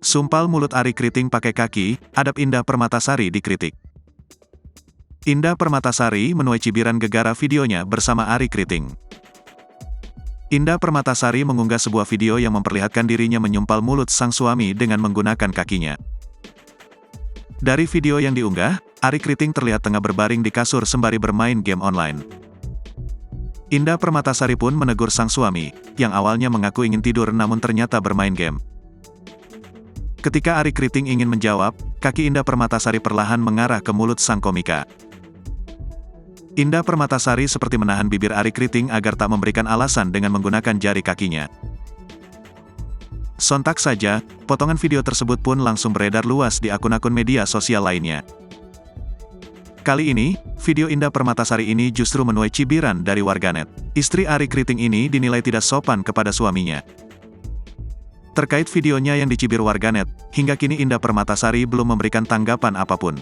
Sumpal mulut Arie Kriting pakai kaki, adab Indah Permatasari dikritik. Indah Permatasari menuai cibiran gegara videonya bersama Arie Kriting. Indah Permatasari mengunggah sebuah video yang memperlihatkan dirinya menyumpal mulut sang suami dengan menggunakan kakinya. Dari video yang diunggah, Arie Kriting terlihat tengah berbaring di kasur sembari bermain game online. Indah Permatasari pun menegur sang suami, yang awalnya mengaku ingin tidur namun ternyata bermain game. Ketika Arie Kriting ingin menjawab, kaki Indah Permatasari perlahan mengarah ke mulut sang komika. Indah Permatasari seperti menahan bibir Arie Kriting agar tak memberikan alasan dengan menggunakan jari kakinya. Sontak saja, potongan video tersebut pun langsung beredar luas di akun-akun media sosial lainnya. Kali ini, video Indah Permatasari ini justru menuai cibiran dari warganet. Istri Arie Kriting ini dinilai tidak sopan kepada suaminya. Terkait videonya yang dicibir warganet, hingga kini Indah Permatasari belum memberikan tanggapan apapun.